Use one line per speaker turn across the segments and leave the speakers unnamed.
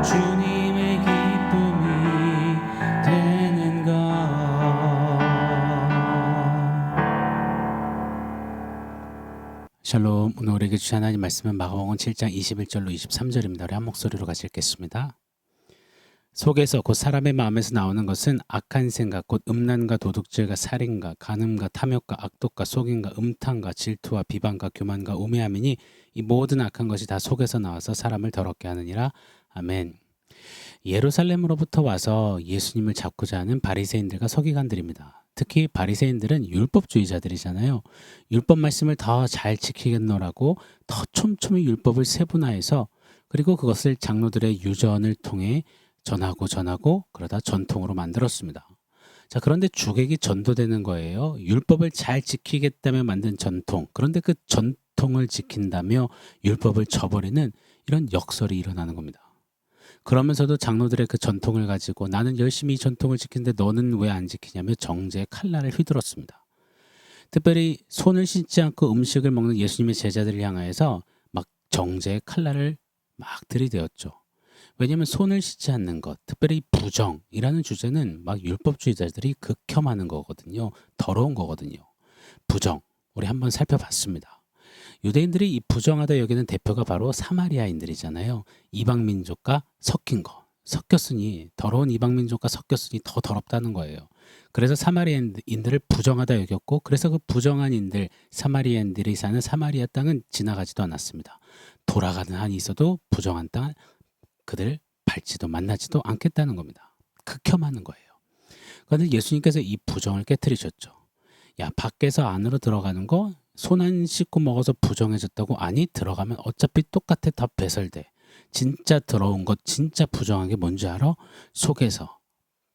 주님의 기쁨이 되는 것. 샬롬. 오늘 우리에게 주신 하나님 말씀은 마가복음 7장 21절로 23절입니다. 우리 한 목소리로 같이 읽겠습니다. 속에서 곧 사람의 마음에서 나오는 것은 악한 생각 곧 음란과 도둑질과 살인과 간음과 탐욕과 악독과 속임과 음탕과 질투와 비방과 교만과 우매함이니 이 모든 악한 것이 다 속에서 나와서 사람을 더럽게 하느니라. 아멘. 예루살렘으로부터 와서 예수님을 잡고자 하는 바리새인들과 서기관들입니다. 특히 바리새인들은 율법주의자들이잖아요. 율법 말씀을 더 잘 지키겠노라고 더 촘촘히 율법을 세분화해서 그리고 그것을 장로들의 유전을 통해 전하고 그러다 전통으로 만들었습니다. 자, 그런데 주객이 전도되는 거예요. 율법을 잘 지키겠다며 만든 전통. 그런데 그 전통을 지킨다며 율법을 저버리는 이런 역설이 일어나는 겁니다. 그러면서도 장로들의 그 전통을 가지고 나는 열심히 이 전통을 지키는데 너는 왜 안 지키냐며 정죄의 칼날을 휘둘렀습니다. 특별히 손을 씻지 않고 음식을 먹는 예수님의 제자들을 향하여서 막 정죄의 칼날을 막 들이대었죠. 왜냐하면 손을 씻지 않는 것, 특별히 부정이라는 주제는 막 율법주의자들이 극혐하는 거거든요. 더러운 거거든요. 부정, 우리 한번 살펴봤습니다. 유대인들이 이 부정하다 여기는 대표가 바로 사마리아인들이잖아요. 이방민족과 섞인 거. 섞였으니 더러운 이방민족과 섞였으니 더 더럽다는 거예요. 그래서 사마리아인들을 부정하다 여겼고 그래서 그 부정한 인들, 사마리아인들이 사는 사마리아 땅은 지나가지도 않았습니다. 돌아가는 한이 있어도 부정한 땅 그들 밟지도 만나지도 않겠다는 겁니다. 극혐하는 거예요. 그런데 예수님께서 이 부정을 깨트리셨죠. 야, 밖에서 안으로 들어가는 거 손 안 씻고 먹어서 부정해졌다고? 아니, 들어가면 어차피 똑같아. 다 배설돼. 진짜 더러운 것, 진짜 부정한 게 뭔지 알아? 속에서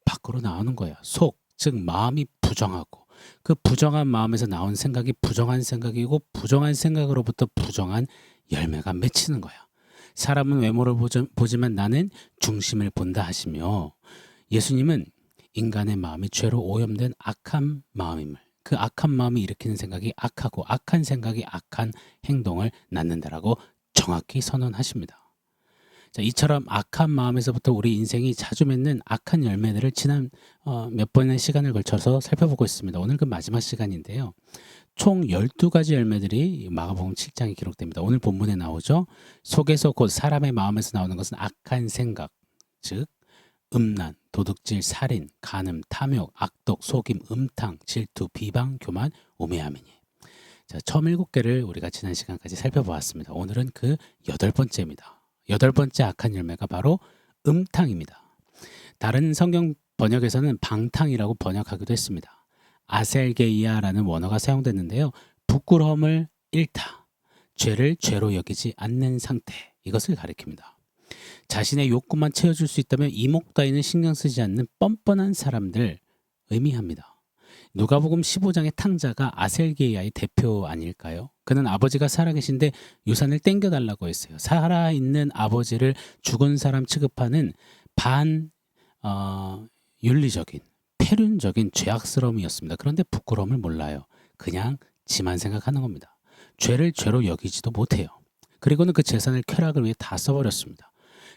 밖으로 나오는 거야. 속, 즉 마음이 부정하고 그 부정한 마음에서 나온 생각이 부정한 생각이고 부정한 생각으로부터 부정한 열매가 맺히는 거야. 사람은 외모를 보지만 나는 중심을 본다 하시며 예수님은 인간의 마음이 죄로 오염된 악한 마음임을 그 악한 마음이 일으키는 생각이 악하고 악한 생각이 악한 행동을 낳는다라고 정확히 선언하십니다. 자, 이처럼 악한 마음에서부터 우리 인생이 자주 맺는 악한 열매들을 지난 몇 번의 시간을 걸쳐서 살펴보고 있습니다. 오늘 그 마지막 시간인데요. 총 12가지 열매들이 마가복음 7장에 기록됩니다. 오늘 본문에 나오죠. 속에서 곧 사람의 마음에서 나오는 것은 악한 생각, 즉 음란, 도둑질, 살인, 간음, 탐욕, 악독, 속임, 음탕, 질투, 비방, 교만, 우매함이니. 자, 처음 7개를 우리가 지난 시간까지 살펴보았습니다. 오늘은 그 8번째입니다. 8번째 악한 열매가 바로 음탕입니다. 다른 성경 번역에서는 방탕이라고 번역하기도 했습니다. 아셀게이아라는 원어가 사용됐는데요. 부끄러움을 잃다, 죄를 죄로 여기지 않는 상태, 이것을 가리킵니다. 자신의 욕구만 채워줄 수 있다면 이목 따위는 신경 쓰지 않는 뻔뻔한 사람들 의미합니다. 누가복음 15장의 탕자가 아셀게이아의 대표 아닐까요? 그는 아버지가 살아계신데 유산을 땡겨달라고 했어요. 살아있는 아버지를 죽은 사람 취급하는 윤리적인 폐륜적인 죄악스러움이었습니다. 그런데 부끄러움을 몰라요. 그냥 지만 생각하는 겁니다. 죄를 죄로 여기지도 못해요. 그리고는 그 재산을 쾌락을 위해 다 써버렸습니다.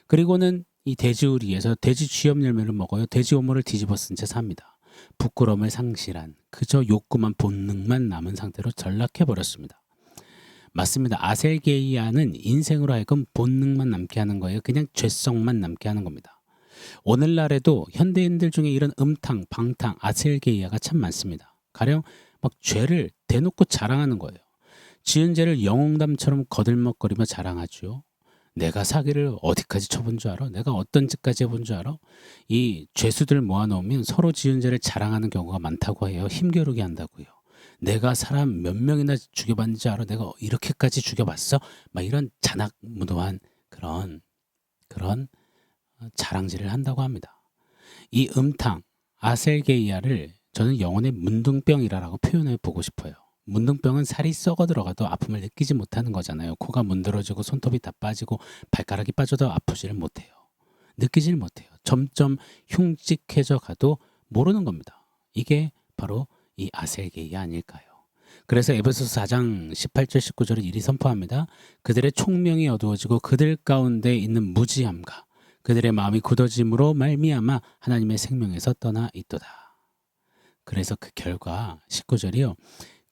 그리고는 이 돼지우리에서 돼지 쥐염 열매를 먹어요. 돼지 오물을 뒤집어 쓴 채 삽니다. 부끄러움을 상실한 그저 욕구만 본능만 남은 상태로 전락해버렸습니다. 맞습니다. 아셀게이아는 인생으로 하여금 본능만 남게 하는 거예요. 그냥 죄성만 남게 하는 겁니다. 오늘날에도 현대인들 중에 이런 음탕, 방탕, 아셀게이아가 참 많습니다. 가령 막 죄를 대놓고 자랑하는 거예요. 지은 죄를 영웅담처럼 거들먹거리며 자랑하죠. 내가 사기를 어디까지 쳐본 줄 알아? 내가 어떤 짓까지 해본 줄 알아? 이 죄수들 모아놓으면 서로 지은 죄를 자랑하는 경우가 많다고 해요. 힘겨루게 한다고요. 내가 사람 몇 명이나 죽여봤는지 알아? 내가 이렇게까지 죽여봤어? 막 이런 잔악무도한 그런 자랑질을 한다고 합니다. 이 음탕, 아셀게이아를 저는 영혼의 문둥병이라고 표현해 보고 싶어요. 문둥병은 살이 썩어 들어가도 아픔을 느끼지 못하는 거잖아요. 코가 문드러지고 손톱이 다 빠지고 발가락이 빠져도 아프지를 못해요. 느끼질 못해요. 점점 흉측해져 가도 모르는 겁니다. 이게 바로 이 아셀게이아 아닐까요? 그래서 에베소서 4장 18절 19절을 이리 선포합니다. 그들의 총명이 어두워지고 그들 가운데 있는 무지함과 그들의 마음이 굳어짐으로 말미암아 하나님의 생명에서 떠나 있도다. 그래서 그 결과 19절이요.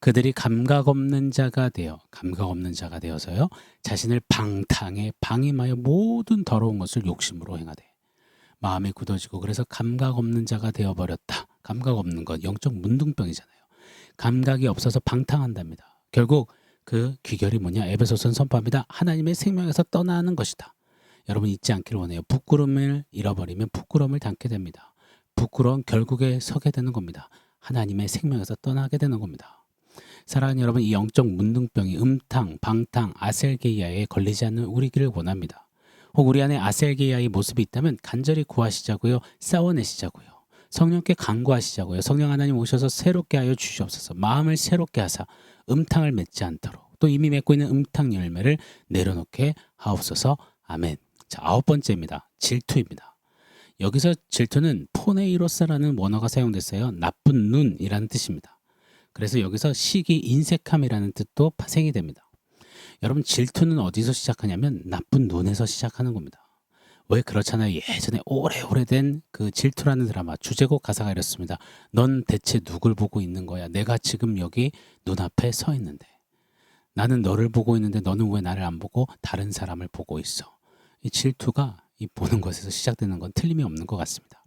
그들이 감각 없는 자가 되어서요. 자신을 방탕에 방임하여 모든 더러운 것을 욕심으로 행하되 마음이 굳어지고 그래서 감각 없는 자가 되어버렸다. 감각 없는 것 영적 문둥병이잖아요. 감각이 없어서 방탕한답니다. 결국 그 귀결이 뭐냐? 에베소서는 선포합니다. 하나님의 생명에서 떠나는 것이다. 여러분 잊지 않기를 원해요. 부끄러움을 잃어버리면 부끄러움을 담게 됩니다. 부끄러움 결국에 서게 되는 겁니다. 하나님의 생명에서 떠나게 되는 겁니다. 사랑하는 여러분, 이 영적 문둥병이 음탕, 방탕, 아셀게이아에 걸리지 않는 우리기를 원합니다. 혹 우리 안에 아셀게이아의 모습이 있다면 간절히 구하시자고요. 싸워내시자고요. 성령께 간구하시자고요. 성령 하나님 오셔서 새롭게 하여 주시옵소서. 마음을 새롭게 하사 음탕을 맺지 않도록 또 이미 맺고 있는 음탕 열매를 내려놓게 하옵소서. 아멘. 자, 9번째입니다. 질투입니다. 여기서 질투는 포네이로스라는 원어가 사용됐어요. 나쁜 눈이라는 뜻입니다. 그래서 여기서 시기 인색함이라는 뜻도 파생이 됩니다. 여러분 질투는 어디서 시작하냐면 나쁜 눈에서 시작하는 겁니다. 왜 그렇잖아요. 예전에 오래된 그 질투라는 드라마 주제곡 가사가 이렇습니다. 넌 대체 누굴 보고 있는 거야? 내가 지금 여기 눈앞에 서 있는데 나는 너를 보고 있는데 너는 왜 나를 안 보고 다른 사람을 보고 있어? 이 질투가 이 보는 것에서 시작되는 건 틀림이 없는 것 같습니다.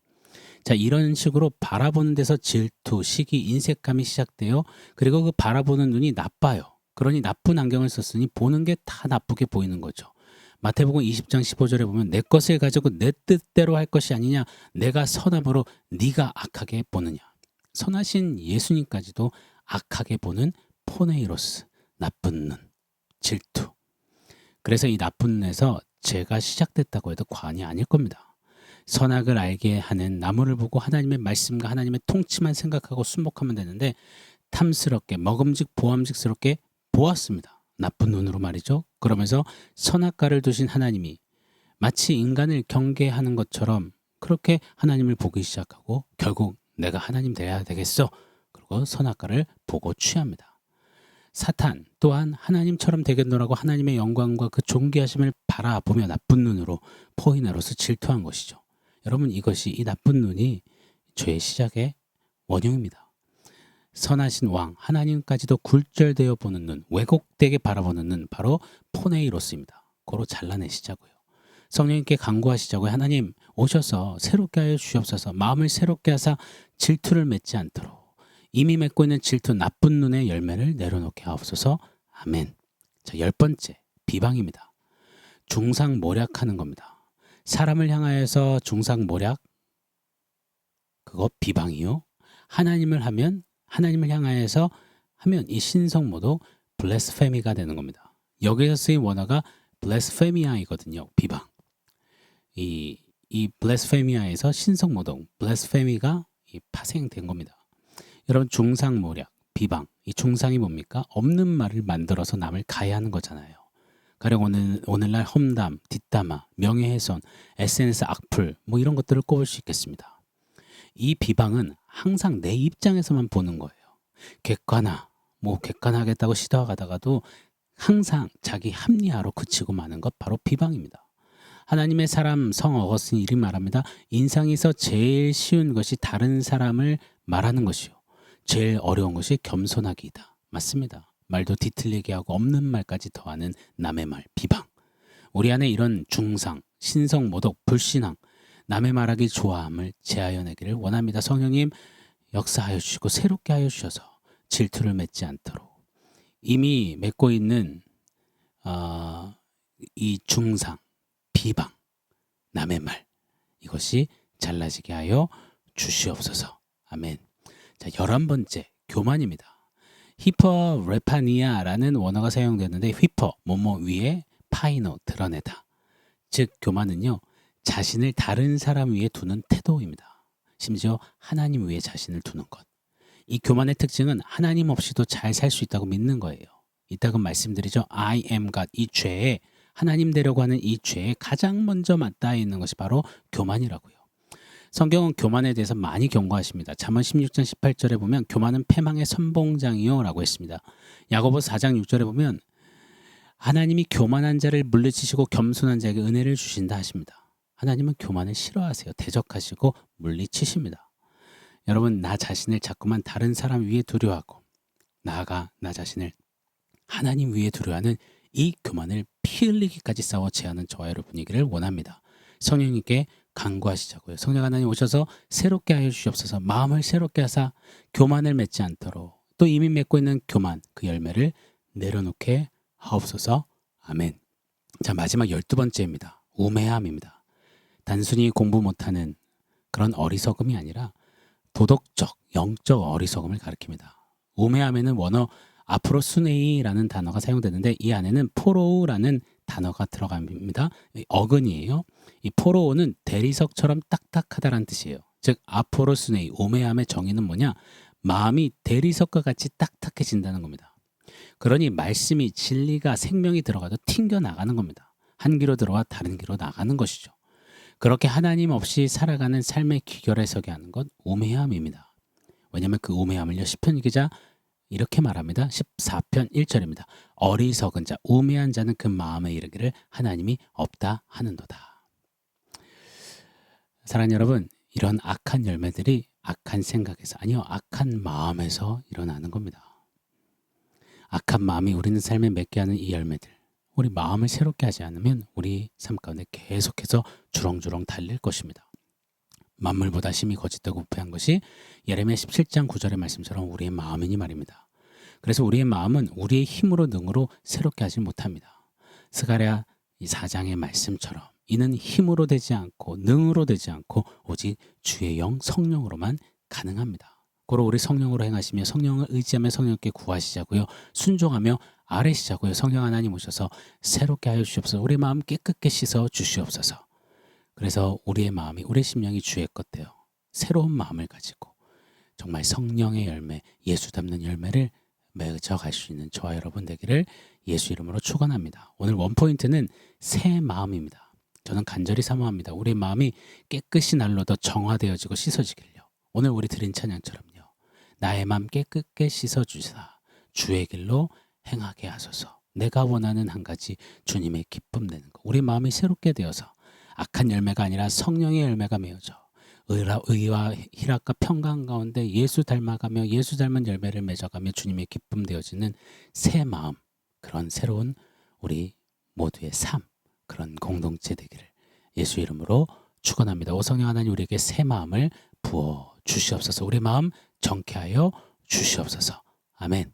자, 이런 식으로 바라보는 데서 질투, 시기, 인색감이 시작돼요. 그리고 그 바라보는 눈이 나빠요. 그러니 나쁜 안경을 썼으니 보는 게 다 나쁘게 보이는 거죠. 마태복음 20장 15절에 보면 내 것을 가지고 내 뜻대로 할 것이 아니냐, 내가 선함으로 네가 악하게 보느냐. 선하신 예수님까지도 악하게 보는 포네이로스, 나쁜 눈, 질투. 그래서 이 나쁜 눈에서 죄가 시작됐다고 해도 과언이 아닐 겁니다. 선악을 알게 하는 나무를 보고 하나님의 말씀과 하나님의 통치만 생각하고 순복하면 되는데 탐스럽게 먹음직 보암직스럽게 보았습니다. 나쁜 눈으로 말이죠. 그러면서 선악과를 두신 하나님이 마치 인간을 경계하는 것처럼 그렇게 하나님을 보기 시작하고 결국 내가 하나님 돼야 되겠어. 그리고 선악과를 보고 취합니다. 사탄 또한 하나님처럼 되겠노라고 하나님의 영광과 그 존귀하심을 바라보며 나쁜 눈으로 포인으로서 질투한 것이죠. 여러분 이것이 이 나쁜 눈이 죄의 시작의 원흉입니다. 선하신 왕 하나님까지도 굴절되어 보는 눈, 왜곡되게 바라보는 눈, 바로 포네이로스입니다. 고로 잘라내시자고요. 성령님께 간구하시자고요. 하나님 오셔서 새롭게 하여 주시옵소서. 마음을 새롭게 하사 질투를 맺지 않도록 이미 맺고 있는 질투 나쁜 눈의 열매를 내려놓게 하옵소서. 아멘. 자, 10번째 비방입니다. 중상모략하는 겁니다. 사람을 향하여서 중상모략 그거 비방이요. 하나님을 향하여서 하면 이 신성모도 블레스페미가 되는 겁니다. 여기서 쓰인 원어가 블레스페미아이거든요. 비방. 이 블레스페미아에서 신성모독 블레스페미가 파생된 겁니다. 여러분 중상모략, 비방. 이 중상이 뭡니까? 없는 말을 만들어서 남을 가해하는 거잖아요. 가령 오늘날 험담, 뒷담화, 명예훼손, SNS 악플 뭐 이런 것들을 꼽을 수 있겠습니다. 이 비방은 항상 내 입장에서만 보는 거예요. 객관하겠다고 시도하다가도 항상 자기 합리화로 그치고 마는 것 바로 비방입니다. 하나님의 사람 성 어거스틴이 말합니다. 인상에서 제일 쉬운 것이 다른 사람을 말하는 것이요. 제일 어려운 것이 겸손하기이다. 맞습니다. 말도 뒤틀리게 하고 없는 말까지 더하는 남의 말, 비방. 우리 안에 이런 중상, 신성, 모독, 불신앙, 남의 말하기 좋아함을 제하여내기를 원합니다. 성령님 역사하여 주시고 새롭게 하여 주셔서 질투를 맺지 않도록 이미 맺고 있는 이 중상, 비방, 남의 말 이것이 잘라지게 하여 주시옵소서. 아멘. 자, 11번째 교만입니다. 히퍼레파니아라는 원어가 사용되는데 휘퍼, 뭐뭐 위에 파이노, 드러내다. 즉 교만은요. 자신을 다른 사람 위에 두는 태도입니다. 심지어 하나님 위에 자신을 두는 것. 이 교만의 특징은 하나님 없이도 잘 살 수 있다고 믿는 거예요. 이따금 말씀드리죠. I am God. 이 죄에 하나님 되려고 하는 이 죄에 가장 먼저 맞닿아 있는 것이 바로 교만이라고요. 성경은 교만에 대해서 많이 경고하십니다. 잠언 16장 18절에 보면 교만은 패망의 선봉장이요 라고 했습니다. 야고보서 4장 6절에 보면 하나님이 교만한 자를 물리치시고 겸손한 자에게 은혜를 주신다 하십니다. 하나님은 교만을 싫어하세요. 대적하시고 물리치십니다. 여러분, 나 자신을 자꾸만 다른 사람 위에 두려워하고 나아가 나 자신을 하나님 위에 두려워하는 이 교만을 피 흘리기까지 싸워 제하는 저와 여러분이기를 원합니다. 성령님께 간구하시자고요. 성령 하나님 오셔서 새롭게 하여 주시옵소서. 마음을 새롭게 하사 교만을 맺지 않도록 또 이미 맺고 있는 교만 그 열매를 내려놓게 하옵소서. 아멘. 자, 마지막 12번째입니다. 우매함입니다. 단순히 공부 못하는 그런 어리석음이 아니라 도덕적, 영적 어리석음을 가리킵니다. 우매함에는 원어 아프로수네이라는 단어가 사용되는데 이 안에는 포로우라는 단어가 들어갑니다. 어근이에요. 이 포로우는 대리석처럼 딱딱하다라는 뜻이에요. 즉 아프로수네이, 우매함의 정의는 뭐냐? 마음이 대리석과 같이 딱딱해진다는 겁니다. 그러니 말씀이 진리가 생명이 들어가도 튕겨 나가는 겁니다. 한 귀로 들어와 다른 귀로 나가는 것이죠. 그렇게 하나님 없이 살아가는 삶의 귀결에 서게 하는 것 우매함입니다. 왜냐하면 그 우매함을요 시편 기자 이렇게 말합니다. 14편 1절입니다. 어리석은 자, 우매한 자는 그 마음에 이르기를 하나님이 없다 하는도다. 사랑하는 여러분, 이런 악한 열매들이 악한 생각에서 아니요 악한 마음에서 일어나는 겁니다. 악한 마음이 우리는 삶에 맺게 하는 이 열매들, 우리 마음을 새롭게 하지 않으면 우리 삶 가운데 계속해서 주렁주렁 달릴 것입니다. 만물보다 심히 거짓되고 부패한 것이 예레미야 17장 9절의 말씀처럼 우리의 마음이니 말입니다. 그래서 우리의 마음은 우리의 힘으로 능으로 새롭게 하지 못합니다. 스가랴 4장의 말씀처럼 이는 힘으로 되지 않고 능으로 되지 않고 오직 주의 영 성령으로만 가능합니다. 고로 우리 성령으로 행하시며 성령을 의지하며 성령께 구하시자고요. 순종하며 아뢰시자고요. 성령 하나님 오셔서 새롭게 하여 주시옵소서. 우리 마음 깨끗게 씻어 주시옵소서. 그래서 우리의 마음이 우리의 심령이 주의 것 되어 새로운 마음을 가지고 정말 성령의 열매, 예수 닮는 열매를 맺어갈 수 있는 저와 여러분 되기를 예수 이름으로 축원합니다. 오늘 원포인트는 새 마음입니다. 저는 간절히 사모합니다. 우리의 마음이 깨끗이 날로 더 정화되어지고 씻어지길요. 오늘 우리 드린 찬양처럼요. 나의 마음 깨끗게 씻어주사 주의 길로 행하게 하소서. 내가 원하는 한 가지 주님의 기쁨 내는 것. 우리 마음이 새롭게 되어서 악한 열매가 아니라 성령의 열매가 맺어져 의와 희락과 평강 가운데 예수 닮아가며 예수 닮은 열매를 맺어가며 주님의 기쁨 되어지는 새 마음, 그런 새로운 우리 모두의 삶, 그런 공동체 되기를 예수 이름으로 축원합니다. 오 성령 하나님 우리에게 새 마음을 부어 주시옵소서. 우리 마음 정케하여 주시옵소서. 아멘.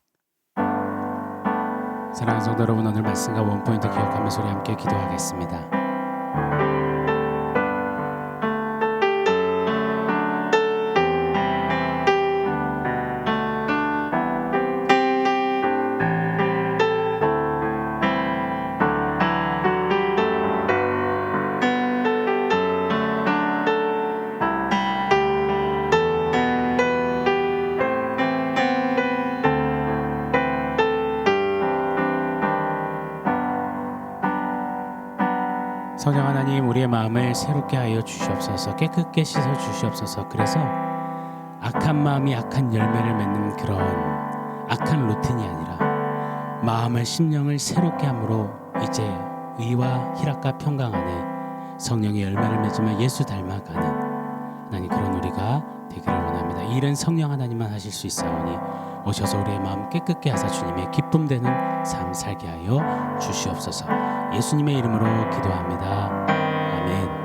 사랑하는 성도 여러분, 오늘 말씀과 원포인트 기억하면서 우리 함께 기도하겠습니다. 성령 하나님 우리의 마음을 새롭게 하여 주시옵소서. 깨끗게 씻어 주시옵소서. 그래서 악한 마음이 악한 열매를 맺는 그런 악한 루틴이 아니라 마음을 심령을 새롭게 함으로 이제 의와 희락과 평강 안에 성령의 열매를 맺으며 예수 닮아가는 하나님 그런 우리가 되기를 원합니다. 이 일은 성령 하나님만 하실 수 있사오니 오셔서 우리의 마음 깨끗게 하사 주님의 기쁨 되는 삶 살게 하여 주시옵소서. 예수님의 이름으로 기도합니다. 아멘.